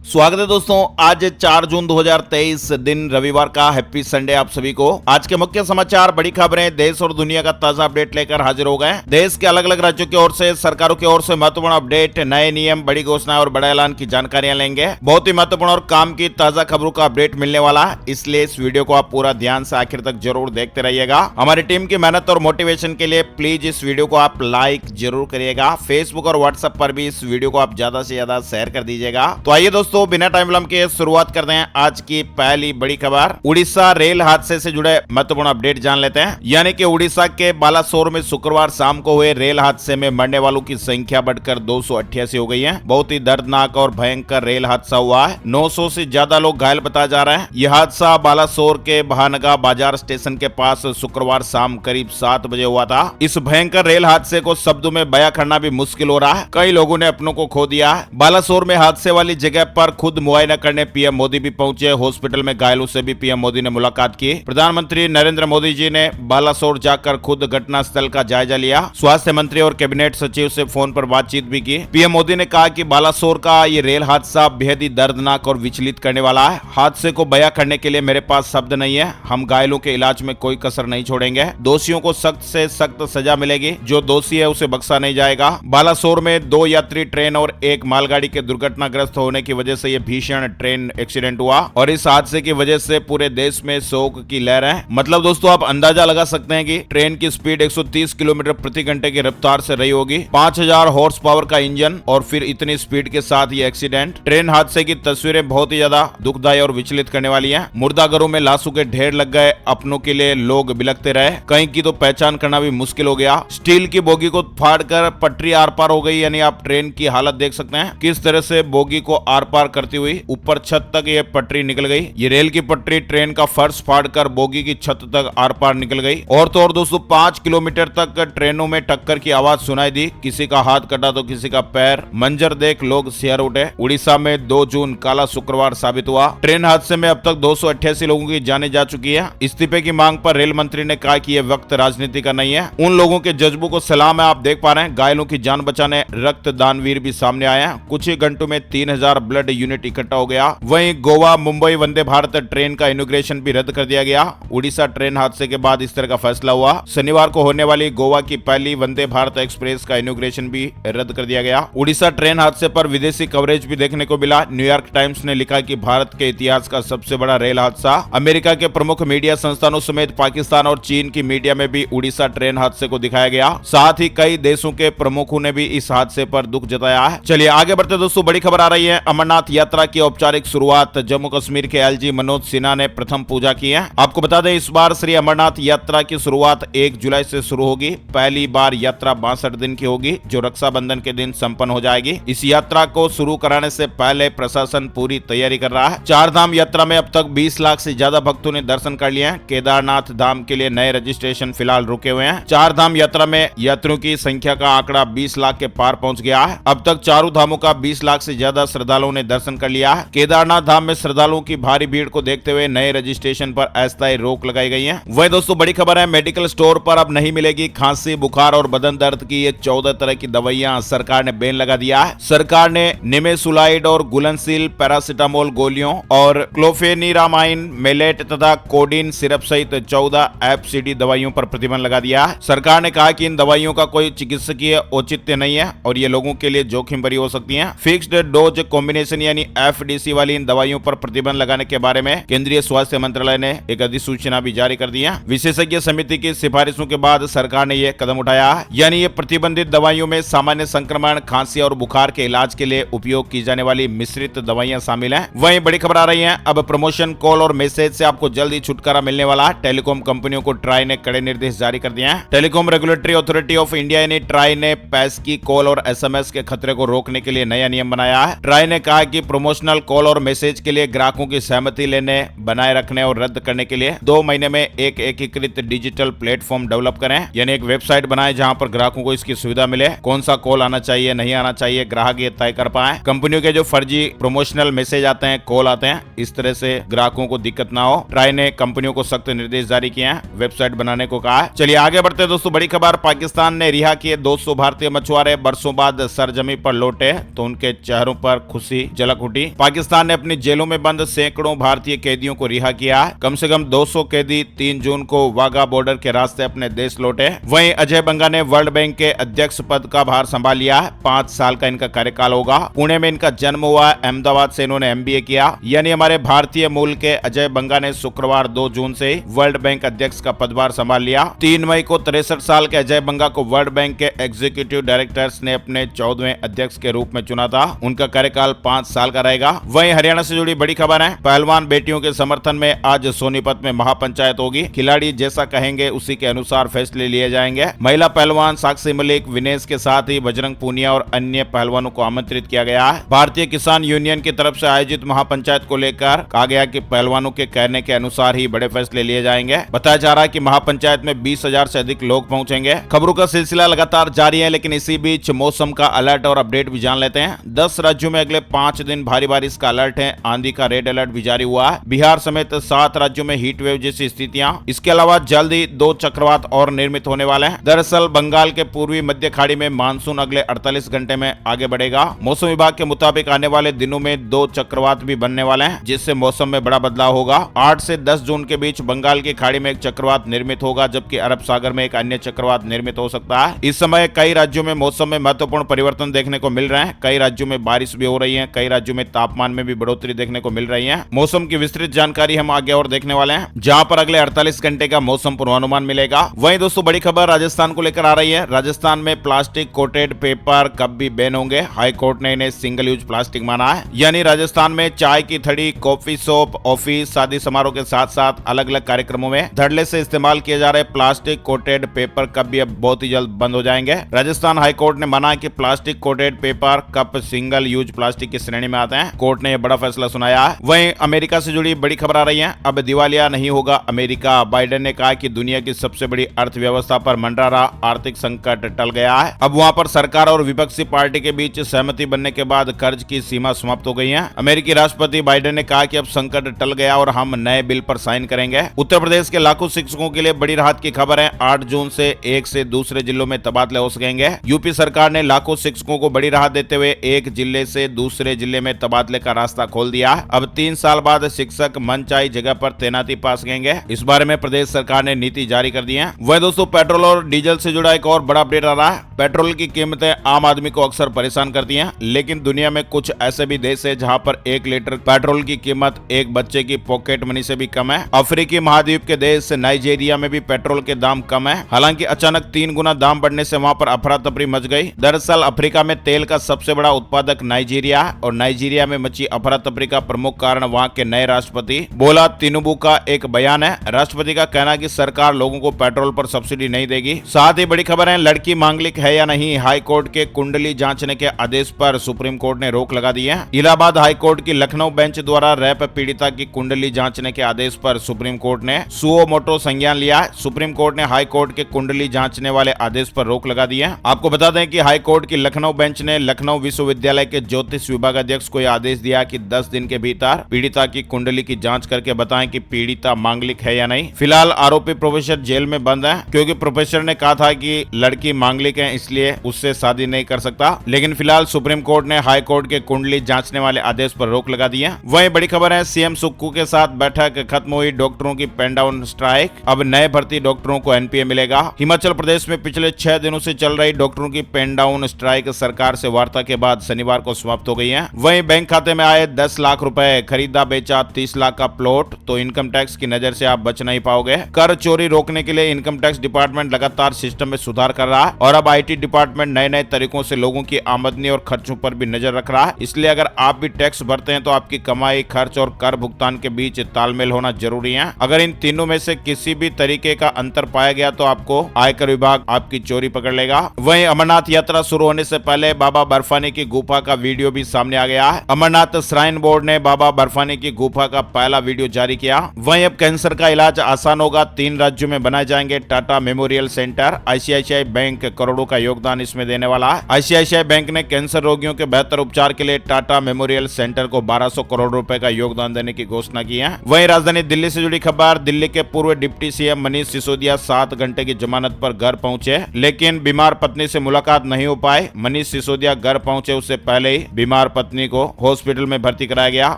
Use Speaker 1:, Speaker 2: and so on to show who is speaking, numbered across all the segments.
Speaker 1: स्वागत है दोस्तों। आज 4 जून 2023 दिन रविवार का हैप्पी संडे आप सभी को। आज के मुख्य समाचार, बड़ी खबरें, देश और दुनिया का ताजा अपडेट लेकर हाजिर हो गए। देश के अलग अलग राज्यों की ओर से, सरकारों की ओर से महत्वपूर्ण अपडेट, नए नियम, बड़ी घोषणाएं और बड़ा ऐलान की जानकारियां लेंगे। बहुत ही महत्वपूर्ण और काम की ताजा खबरों का अपडेट मिलने वाला है, इसलिए इस वीडियो को आप पूरा ध्यान से आखिर तक जरूर देखते रहिएगा। हमारी टीम की मेहनत और मोटिवेशन के लिए प्लीज इस वीडियो को आप लाइक जरूर करिएगा। फेसबुक और व्हाट्सएप पर भी इस वीडियो को आप ज्यादा से ज्यादा शेयर कर दीजिएगा। तो आइए दोस्तों, बिना टाइम विलंब के शुरुआत करते हैं आज की पहली बड़ी खबर। उड़ीसा रेल हादसे से जुड़े महत्वपूर्ण अपडेट जान लेते हैं। यानी कि उड़ीसा के बालासोर में शुक्रवार शाम को हुए रेल हादसे में मरने वालों की संख्या बढ़कर 288 हो गई है। बहुत ही दर्दनाक और भयंकर रेल हादसा हुआ है। 900 से ज्यादा लोग घायल बताए जा रहे हैं। यह हादसा बालासोर के बहानगा बाजार स्टेशन के पास शुक्रवार शाम करीब 7 बजे हुआ था। इस भयंकर रेल हादसे को शब्दों में बयां करना भी मुश्किल हो रहा है। कई लोगों ने अपनों को खो दिया है। बालासोर में हादसे वाली जगह पर खुद मुआयना करने पीएम मोदी भी पहुंचे। हॉस्पिटल में घायलों से भी पीएम मोदी ने मुलाकात की। प्रधानमंत्री नरेंद्र मोदी जी ने बालासोर जाकर खुद घटनास्थल का जायजा लिया। स्वास्थ्य मंत्री और कैबिनेट सचिव से फोन पर बातचीत भी की। पीएम मोदी ने कहा कि बालासोर का ये रेल हादसा बेहद ही दर्दनाक और विचलित करने वाला है। हादसे को बयां करने के लिए मेरे पास शब्द नहीं है। हम घायलों के इलाज में कोई कसर नहीं छोड़ेंगे। दोषियों को सख्त से सख्त सजा मिलेगी। जो दोषी है उसे बख्शा नहीं जाएगा। बालासोर में 2 यात्री ट्रेन और एक मालगाड़ी के दुर्घटनाग्रस्त होने की वजह से यह भीषण ट्रेन एक्सीडेंट हुआ और इस हादसे की वजह से पूरे देश में शोक की लहर है। मतलब दोस्तों, आप अंदाजा लगा सकते हैं कि ट्रेन की स्पीड 130 किलोमीटर प्रति घंटे की रफ्तार से रही होगी। 5000 हॉर्स पावर का इंजन और फिर इतनी स्पीड के साथ ये एक्सीडेंट। ट्रेन हादसे की तस्वीरें बहुत ही ज्यादा दुखदायी और विचलित करने वाली हैं। मुर्दाघरों में लाशों के ढेर लग गए। अपनों के लिए लोग बिलखते रहे। कहीं की तो पहचान करना भी मुश्किल हो गया। स्टील की बोगी को फाड़कर पटरी आर पार हो गई। यानी आप ट्रेन की हालत देख सकते हैं किस तरह से बोगी को आर पार करती हुई ऊपर छत तक ये पटरी निकल गई। ये रेल की पटरी ट्रेन का फर्श फाड़कर बोगी की छत तक आर पार निकल गई। और तो और दोस्तों, 5 किलोमीटर तक ट्रेनों में टक्कर की आवाज सुनाई दी। किसी का हाथ कटा तो किसी का पैर। मंजर देख लोग सिहर उठे। उड़ीसा में 2 जून काला शुक्रवार साबित हुआ। ट्रेन हादसे में अब तक 288 लोगों की जानें जा चुकी है। इस्तीफे की मांग पर रेल मंत्री ने कहा कि यह वक्त राजनीति का नहीं है। उन लोगों के जज्बों को सलाम है। आप देख पा रहे हैं घायलों की जान बचाने रक्तदानवीर भी सामने आए हैं। कुछ ही घंटों में 3000 ब्लड यूनिट इकट्ठा हो गया। वहीं गोवा मुंबई वंदे भारत ट्रेन का इनॉग्रेशन भी रद्द कर दिया गया। उड़ीसा ट्रेन हादसे के बाद इस तरह का फैसला हुआ। शनिवार को होने वाली गोवा की पहली वंदे भारत एक्सप्रेस का इनॉग्रेशन भी रद्द कर दिया गया। उड़ीसा ट्रेन हादसे पर विदेशी कवरेज भी देखने को मिला। न्यूयॉर्क टाइम्स ने लिखा कि भारत के इतिहास का सबसे बड़ा रेल हादसा। अमेरिका के प्रमुख मीडिया संस्थानों समेत पाकिस्तान और चीन की मीडिया में भी उड़ीसा ट्रेन हादसे को दिखाया गया। साथ ही कई देशों के प्रमुखों ने भी इस हादसे पर दुख जताया है। चलिए आगे बढ़ते दोस्तों, बड़ी खबर आ रही है। अमरनाथ यात्रा की औपचारिक शुरुआत। जम्मू कश्मीर के एलजी मनोज सिन्हा ने प्रथम पूजा की है। आपको बता दें, इस बार श्री अमरनाथ यात्रा की शुरुआत 1 जुलाई से शुरू होगी। पहली बार यात्रा 62 दिन की होगी, जो रक्षाबंधन के दिन संपन्न हो जाएगी। इस यात्रा को शुरू कराने से पहले प्रशासन पूरी तैयारी कर रहा है। 4 धाम यात्रा में अब तक 20 लाख से ज्यादा भक्तों ने दर्शन कर लिए हैं। केदारनाथ धाम के लिए नए रजिस्ट्रेशन फिलहाल रुके हुए हैं। 4 धाम यात्रा में यात्रियों की संख्या का आंकड़ा 20 लाख के पार पहुंच गया है। अब तक चारों धामों का 20 लाख से ज्यादा श्रद्धालुओं ने दर्शन कर लिया है। केदारनाथ धाम में श्रद्धालुओं की भारी भीड़ को देखते हुए नए रजिस्ट्रेशन पर अस्थायी रोक लगाई गई है। वही दोस्तों, बड़ी खबर है, मेडिकल स्टोर पर अब नहीं मिलेगी खांसी, बुखार और बदन दर्द की ये 14 तरह की दवाइयां। सरकार ने बैन लगा दिया है। सरकार ने निमेसुलाइड और गुलनसिल पैरासिटामोल गोलियों और क्लोफेनिरामाइन, मेलेट तथा कोडिन सिरप सहित 14 एफसीडी दवाइयों पर प्रतिबंध लगा दिया है। सरकार ने कहा कि इन दवाइयों का कोई चिकित्सकीय औचित्य नहीं है और ये लोगों के लिए जोखिम भरी हो सकती है। फिक्स्ड डोज कॉम्बिनेशन यानी एफडीसी वाली इन दवाइयों पर प्रतिबंध लगाने के बारे में केंद्रीय स्वास्थ्य मंत्रालय ने एक अधिसूचना भी जारी कर दी है। विशेषज्ञ समिति की सिफारिशों के बाद सरकार ने यह कदम उठाया है। यानी ये प्रतिबंधित दवाइयों में सामान्य संक्रमण, खांसी और बुखार के इलाज के लिए उपयोग की जाने वाली मिश्रित दवाइयां शामिल हैं। वहीं बड़ी खबर आ रही है, अब प्रमोशन कॉल और मैसेज से आपको जल्दी छुटकारा मिलने वाला है। टेलीकॉम कंपनियों को ट्राई ने कड़े निर्देश जारी कर दिए हैं। Telecom regulatory authority of India यानी ट्राई ने पैस की कॉल और एसएमएस के खतरे को रोकने के लिए नया नियम बनाया है। ट्राई ने कहा कि प्रमोशनल कॉल और मैसेज के लिए ग्राहकों की सहमति लेने, बनाए रखने और रद्द करने के लिए 2 महीने में एक एकीकृत डिजिटल प्लेटफॉर्म डेवलप करें। यानी एक वेबसाइट बनाएं जहां पर ग्राहकों को इसकी सुविधा मिले। कौन सा कॉल आना चाहिए, नहीं आना चाहिए, ग्राहक ये तय कर पाए। कंपनियों के जो फर्जी प्रमोशनल मैसेज आते हैं, कॉल आते हैं, इस तरह से ग्राहकों को दिक्कत ना हो। ट्राई ने कंपनियों को सख्त निर्देश जारी किए हैं, वेबसाइट बनाने को कहा है। चलिए आगे बढ़ते हैं दोस्तों, बड़ी खबर। पाकिस्तान ने रिहा किए 200 भारतीय मछुआरे। बरसों बाद सरजमी पर लौटे तो उनके चेहरों पर खुशी झलक उठी। पाकिस्तान ने अपनी जेलों में बंद सैकड़ों भारतीय कैदियों को रिहा किया। कम से कम 200 कैदी 3 जून को वाघा बॉर्डर के रास्ते अपने देश लौटे। वहीं अजय बंगा ने वर्ल्ड बैंक के अध्यक्ष पद का भार संभाल लिया। 5 साल का इनका कार्यकाल होगा। पुणे में इनका जन्म हुआ। अहमदाबाद से इन्होंने MBA किया। यानी हमारे भारतीय मूल के अजय बंगा ने शुक्रवार 2 जून से वर्ल्ड बैंक अध्यक्ष का पदभार संभाल लिया। 3 मई को 63 साल के अजय बंगा को वर्ल्ड बैंक के एग्जीक्यूटिव डायरेक्टर्स ने अपने 14वें अध्यक्ष के रूप में चुना था। उनका कार्यकाल 5 साल का रहेगा। वहीं हरियाणा से जुड़ी बड़ी खबर है। पहलवान बेटियों के समर्थन में आज सोनीपत में महापंचायत होगी। खिलाड़ी जैसा कहेंगे उसी के अनुसार फैसले लिए जाएंगे। महिला पहलवान साक्षी मलिक, विनेश के साथ ही बजरंग पूनिया और अन्य पहलवानों को आमंत्रित किया गया है। भारतीय किसान यूनियन की तरफ से आयोजित महापंचायत को लेकर कहा गया कि पहलवानों के कहने के अनुसार ही बड़े फैसले लिए जाएंगे। बताया जा रहा है कि महापंचायत में 20,000 से अधिक लोग पहुंचेंगे। खबरों का सिलसिला लगातार जारी है, लेकिन इसी बीच मौसम का अलर्ट और अपडेट भी जान लेते हैं। 10 राज्यों में अगले 5 दिन भारी बारिश का अलर्ट है। आंधी का रेड अलर्ट भी जारी हुआ है। बिहार समेत 7 राज्यों में हीट वेव जैसी स्थितियां। इसके अलावा जल्द ही 2 चक्रवात और निर्मित होने वाले हैं। दरअसल बंगाल के पूर्वी मध्य खाड़ी में मानसून अगले 48 घंटे में आगे बढ़ेगा। मौसम विभाग के मुताबिक आने वाले दिनों में 2 चक्रवात भी बनने वाले हैं, जिससे मौसम में बड़ा बदलाव होगा। 8 से 10 जून के बीच बंगाल की खाड़ी में एक चक्रवात निर्मित होगा, जबकि अरब सागर में एक अन्य चक्रवात निर्मित हो सकता है। इस समय कई राज्यों में मौसम में महत्वपूर्ण परिवर्तन देखने को मिल रहे हैं। कई राज्यों में बारिश भी हो रही है। कई राज्यों में तापमान में भी बढ़ोतरी देखने को मिल रही है। मौसम की विस्तृत जानकारी हम आगे और देखने वाले हैं, जहां पर अगले 48 घंटे का मौसम पूर्वानुमान मिलेगा। वहीं दोस्तों बड़ी खबर राजस्थान को लेकर आ रही है। राजस्थान में प्लास्टिक कोटेड पेपर कब भी बैन होंगे। हाई कोर्ट ने इन्हें सिंगल यूज प्लास्टिक माना है। यानी राजस्थान में चाय की थड़ी, कॉफी शॉप, ऑफिस, शादी समारोह के साथ साथ अलग अलग कार्यक्रमों में धड़ल्ले से इस्तेमाल किए जा रहे प्लास्टिक कोटेड पेपर कप भी अब बहुत ही जल्द बंद हो जाएंगे। राजस्थान हाई कोर्ट ने माना कि plastic coated paper cup single use plastic की श्रेणी में आते हैं। कोर्ट ने यह बड़ा फैसला सुनाया है। वहीं अमेरिका से जुड़ी बड़ी खबर आ रही है। अब दिवालिया नहीं होगा अमेरिका। बाइडेन ने कहा कि दुनिया की सबसे बड़ी अर्थव्यवस्था पर मंडरा रहा आर्थिक संकट टल गया है। अब वहां पर सरकार और विपक्षी पार्टी के बीच सहमति बनने के बाद कर्ज की सीमा समाप्त हो गई है। अमेरिकी राष्ट्रपति बाइडेन ने कहा कि अब संकट टल गया और हम नए बिल पर साइन करेंगे। उत्तर प्रदेश के लाखों शिक्षकों के लिए बड़ी राहत की खबर है। 8 जून से एक से दूसरे जिलों में तबादले हो सकेंगे। यूपी सरकार ने लाखों शिक्षकों को बड़ी राहत देते हुए एक जिले से दूसरे जिले में तबादले का रास्ता खोल दिया। अब 3 साल बाद शिक्षक मनचाही जगह पर तैनाती पा सकेंगे। इस बारे में प्रदेश सरकार ने नीति जारी कर दी है। वह दोस्तों पेट्रोल और डीजल से जुड़ा एक और बड़ा अपडेट आ रहा है। पेट्रोल की कीमतें आम आदमी को अक्सर परेशान करती हैं, लेकिन दुनिया में कुछ ऐसे भी देश है जहां पर 1 लीटर पेट्रोल की कीमत एक बच्चे की पॉकेट मनी से भी कम है। अफ्रीकी महाद्वीप के देश नाइजीरिया में भी पेट्रोल के दाम कम है। हालांकि अचानक 3 गुना दाम बढ़ने से वहां पर अफरा तफरी मच गई। दरअसल अफ्रीका में तेल का सबसे बड़ा उत्पादक नाइजीरिया है और नाइजीरिया में मची अफरा तफरी का प्रमुख कारण वहां के नए राष्ट्रपति बोला तिनुबू का एक बयान है। राष्ट्रपति का कहना है कि सरकार लोगों को पेट्रोल पर सब्सिडी नहीं देगी। साथ ही बड़ी खबर है, लड़की मांगलिक है या नहीं, हाई कोर्ट के कुंडली जांचने के आदेश पर सुप्रीम कोर्ट ने रोक लगा दी है। इलाहाबाद हाई कोर्ट की लखनऊ बेंच द्वारा रेप पीड़िता की कुंडली जांचने के आदेश पर सुप्रीम कोर्ट ने सुओ मोटो संज्ञान लिया है। सुप्रीम कोर्ट ने हाई कोर्ट के कुंडली जांचने वाले आदेश पर रोक लगा दी है। आपको बता दें कि हाई कोर्ट की लखनऊ बेंच ने लखनऊ विश्वविद्यालय के ज्योतिष विभाग अध्यक्ष को यह आदेश दिया कि 10 दिन के भीतर पीड़िता की कुंडली की जांच करके बताएं कि पीड़िता मांगलिक है या नहीं। फिलहाल आरोपी प्रोफेसर जेल में बंद है, क्योंकि प्रोफेसर ने कहा था कि लड़की मांगलिक है, इसलिए उससे शादी नहीं कर सकता। लेकिन फिलहाल सुप्रीम कोर्ट ने हाई कोर्ट के कुंडली जांचने वाले आदेश पर रोक लगा दी है। वहीं बड़ी खबर है, सीएम सुक्कू के साथ बैठक, खत्म हुई डॉक्टरों की पेन डाउन स्ट्राइक। अब नए भर्ती डॉक्टरों को एनपीए मिलेगा। हिमाचल प्रदेश में पिछले 6 दिनों से चल रही डॉक्टरों की पेन डाउन स्ट्राइक सरकार से वार्ता के बाद शनिवार को समाप्त हो गई है। वहीं बैंक खाते में आए 10 लाख रुपए, खरीदा बेचा 30 लाख का प्लॉट, तो इनकम टैक्स की नजर से आप बच नहीं पाओगे। कर चोरी रोकने के लिए इनकम टैक्स डिपार्टमेंट लगातार सिस्टम में सुधार कर रहा है और अब आईटी डिपार्टमेंट नए नए तरीकों से लोगों की आमदनी और खर्चों पर भी नजर रख रहा है। इसलिए अगर आप भी टैक्स भरते हैं तो आपकी कमाई, खर्च और कर भुगतान के बीच तालमेल होना जरूरी है। अगर इन तीनों में से किसी भी तरीके का अंतर पाया गया तो आपको आयकर विभाग आपकी चोरी पकड़ लेगा। वहीं अमरनाथ यात्रा शुरू होने से पहले बाबा बर्फानी की गुफा का वीडियो भी सामने आ गया है। अमरनाथ श्राइन बोर्ड ने बाबा बर्फानी की गुफा का पहला वीडियो जारी किया। वहीं अब कैंसर का इलाज आसान होगा। 3 राज्यों में बनाए जाएंगे Tata memorial centre. ICICI bank करोड़ों का योगदान इसमें देने वाला है। आईसीआईसीआई बैंक ने कैंसर रोगियों के बेहतर उपचार के लिए टाटा मेमोरियल सेंटर को 1200 करोड़ रुपए का योगदान देने की घोषणा की है। वहीं राजधानी दिल्ली से जुड़ी खबर, दिल्ली के पूर्व डिप्टी सीएम मनीष सिसोदिया 7 घंटे की जमानत पर घर पहुंचे, लेकिन बीमार पत्नी से मुलाकात नहीं हो पाए। मनीष सिसोदिया घर पहुंचे उससे पहले ही बीमार पत्नी पत्नी को हॉस्पिटल में भर्ती कराया गया।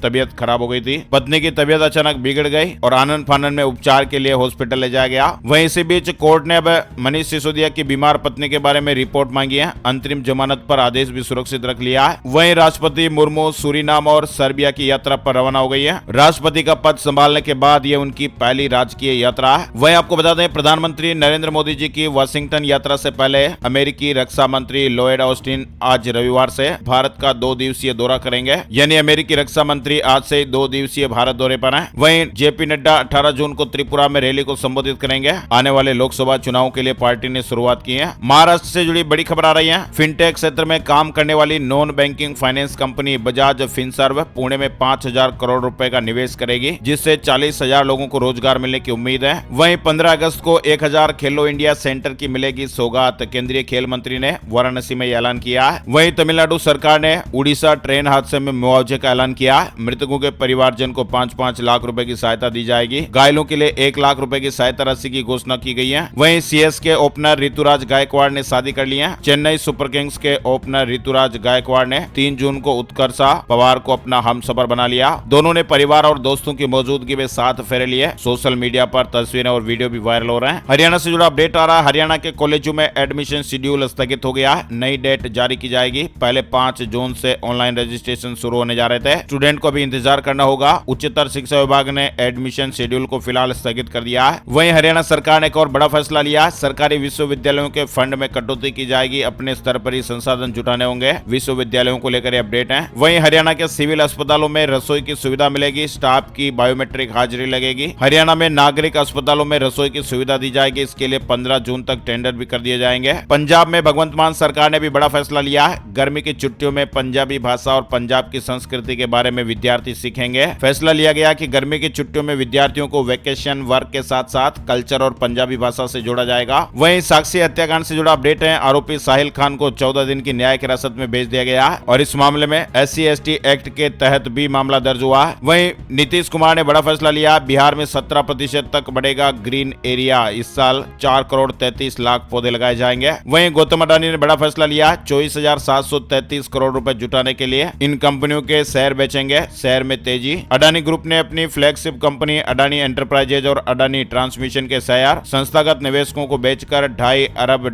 Speaker 1: तबीयत खराब हो गई थी। पत्नी की तबीयत अचानक बिगड़ गई और आनन फानन में उपचार के लिए हॉस्पिटल ले जाया गया। वहीं इसी बीच कोर्ट ने अब मनीष सिसोदिया की बीमार पत्नी के बारे में रिपोर्ट मांगी है। अंतरिम जमानत पर आदेश भी सुरक्षित रख लिया है। वहीं राष्ट्रपति मुर्मू सूरीनाम और सर्बिया की यात्रा पर रवाना हो गई है। राष्ट्रपति का पद संभालने के बाद ये उनकी पहली राजकीय यात्रा है। वहीं आपको बता दें, प्रधानमंत्री नरेंद्र मोदी जी की वाशिंगटन यात्रा से पहले अमेरिकी रक्षा मंत्री लॉयड ऑस्टिन आज रविवार से भारत का 2 दिवसीय दौरा करेंगे। यानी अमेरिकी रक्षा मंत्री आज से 2 दिवसीय भारत दौरे पर हैं। वहीं जेपी नड्डा 18 जून को त्रिपुरा में रैली को संबोधित करेंगे। आने वाले लोकसभा चुनाव के लिए पार्टी ने शुरुआत की है। महाराष्ट्र से जुड़ी बड़ी खबर आ रही है। फिनटेक क्षेत्र में काम करने वाली non banking finance company Bajaj Finserv Pune में 5,000 करोड़ रुपए का निवेश करेगी, जिससे 40,000 लोगों को रोजगार मिलने की उम्मीद है। वहीं 15 अगस्त को 1000 खेलो इंडिया सेंटर की मिलेगी सौगात। केंद्रीय खेल मंत्री ने वाराणसी में ऐलान किया है। वहीं तमिलनाडु सरकार ने उड़ीसा ट्रेन हादसे में मुआवजे का ऐलान किया है। मृतकों के परिवारजन को 5-5 लाख रुपए की सहायता दी जाएगी। घायलों के लिए 1 लाख रुपए की सहायता राशि की घोषणा की गई है। वहीं सीएसके ओपनर ऋतुराज गायकवाड़ ने शादी कर ली है। चेन्नई सुपर किंग्स के ओपनर ऋतुराज गायकवाड़ ने 3 जून को उत्कर्षा पवार को अपना हमसफर बना लिया। दोनों ने परिवार और दोस्तों की मौजूदगी में 7 फेरे लिए। सोशल मीडिया पर तस्वीरें और वीडियो भी वायरल हो रहे हैं। हरियाणा से जुड़ा अपडेट आ रहा है। हरियाणा के कॉलेजों में एडमिशन शेड्यूल स्थगित हो गया है। नई डेट जारी की जाएगी। पहले 5 जून से ऑनलाइन रजिस्ट्रेशन शुरू होने जा रहे थे। स्टूडेंट को भी इंतजार करना होगा। उच्चतर शिक्षा विभाग ने एडमिशन शेड्यूल को फिलहाल स्थगित कर दिया है। वहीं हरियाणा सरकार ने एक और बड़ा फैसला लिया। सरकारी विश्वविद्यालयों के फंड में कटौती की जाएगी। अपने स्तर पर ही संसाधन जुटाने होंगे। विश्वविद्यालयों को लेकर अपडेट है। वहीं हरियाणा के सिविल अस्पतालों में रसोई की सुविधा मिलेगी। स्टाफ की बायोमेट्रिक हाजिरी लगेगी। हरियाणा में नागरिक अस्पतालों में रसोई की सुविधा दी जाएगी। इसके लिए 15 जून तक टेंडर भी कर दिए जाएंगे। पंजाब में भगवंत मान सरकार ने भी बड़ा फैसला लिया है। गर्मी की छुट्टियों में पंजाबी भाषा और पंजाब की संस्कृति के बारे में विद्यार्थी सीखेंगे। फैसला लिया गया कि गर्मी की छुट्टियों में विद्यार्थियों को वेकेशन वर्क के साथ साथ कल्चर और पंजाबी भाषा से जोड़ा जाएगा। वहीं साक्षी हत्याकांड से जुड़ा अपडेट है। आरोपी साहिल खान को 14 दिन की न्यायिक हिरासत में भेज दिया गया और इस मामले में SC/ST एक्ट के तहत भी मामला दर्ज हुआ है। वहीं नीतीश कुमार ने बड़ा फैसला लिया। बिहार में 17% तक बढ़ेगा ग्रीन एरिया। इस साल 4 करोड़ 33 लाख पौधे लगाए जाएंगे। वहीं गौतम अडानी ने बड़ा फैसला लिया। 24,733 करोड़ रुपए जुटाने के लिए इन कंपनियों के शेयर बेचेंगे। शेयर में तेजी। अडानी ग्रुप ने अपनी फ्लैगशिप कंपनी अडानी एंटरप्राइजेज और अडानी ट्रांसमिशन के शेयर संस्थागत निवेशकों को बेचकर $2.5 अरब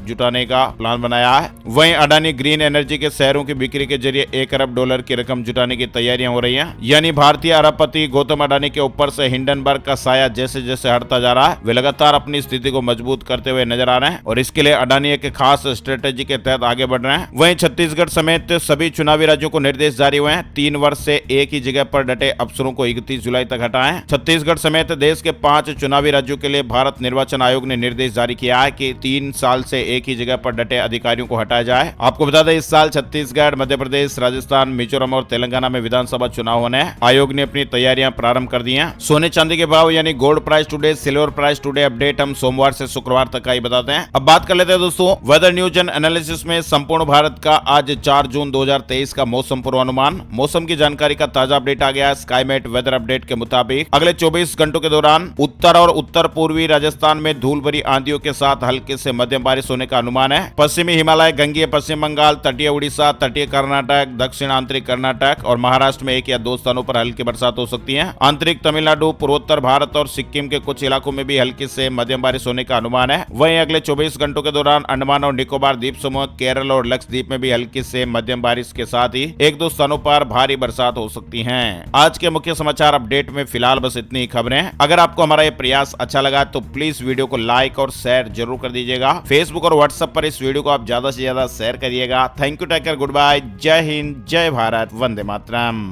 Speaker 1: जुटाने का प्लान बनाया है। वहीं अडानी ग्रीन एनर्जी के शेयरों की बिक्री के जरिए $1 अरब की रकम जुटाने की तैयारियां हो रही हैं। यानी भारतीय अरबपति गौतम अडानी के ऊपर से हिंडनबर्ग का साया जैसे जैसे हटता जा रहा है, वे लगातार अपनी स्थिति को मजबूत करते हुए नजर आ रहे हैं और इसके लिए अडानी एक खास स्ट्रेटेजी के तहत आगे बढ़ रहे हैं। वहीं छत्तीसगढ़ समेत सभी चुनावी राज्यों को निर्देश जारी हुए हैं। 3 वर्ष से एक ही जगह पर डटे अफसरों को 31 जुलाई तक हटाएं। छत्तीसगढ़ समेत देश के 5 चुनावी राज्यों के लिए भारत निर्वाचन आयोग ने निर्देश जारी किया है कि 3 साल से एक ही जगह पर डटे अधिकारियों को हटाया जाए। आपको बता दें, इस साल छत्तीसगढ़, मध्य प्रदेश, राजस्थान, मिजोरम और तेलंगाना में विधानसभा चुनाव होने हैं। आयोग ने अपनी तैयारियां प्रारंभ कर दी हैं। सोने चांदी के भाव यानी gold price today, silver price today update हम सोमवार से शुक्रवार तक का ही बताते हैं। अब बात कर लेते हैं दोस्तों वेदर न्यूज एंड एनालिसिस में संपूर्ण भारत का आज 4 जून 2023 का मौसम पूर्वानुमान। मौसम की जानकारी का ताजा अपडेट आ गया। स्काईमेट वेदर अपडेट के मुताबिक अगले 24 घंटों के दौरान उत्तर और उत्तर पूर्वी राजस्थान में धूल भरी आंधियों के साथ हल्की से मध्यम बारिश होने का अनुमान है। पश्चिमी हिमालय, गंगीय पश्चिम बंगाल, तटीय उड़ीसा, तटीय कर्नाटक, दक्षिण आंतरिक कर्नाटक और महाराष्ट्र में 1 या 2 स्थानों पर हल्की बरसात हो सकती है। आंतरिक तमिलनाडु, पूर्वोत्तर भारत और सिक्किम के कुछ इलाकों में भी हल्की से मध्यम बारिश होने का अनुमान है। वहीं अगले 24 घंटों के दौरान अंडमान और निकोबार द्वीप समूह, केरल और लक्षद्वीप में भी हल्की से मध्यम बारिश के साथ ही 1-2 स्थानों पर भारी बरसात हो सकती है। आज के मुख्य समाचार अपडेट में फिलहाल बस इतनी ही खबरें। अगर आपको हमारा ये प्रयास अच्छा लगा तो प्लीज वीडियो को लाइक और शेयर जरूर कर दीजिएगा। फेसबुक और व्हाट्सएप पर इस वीडियो को आप ज्यादा से ज्यादा शेयर करिएगा। Thank you, take care, goodbye, जय हिंद, जय भारत, वंदे मातरम।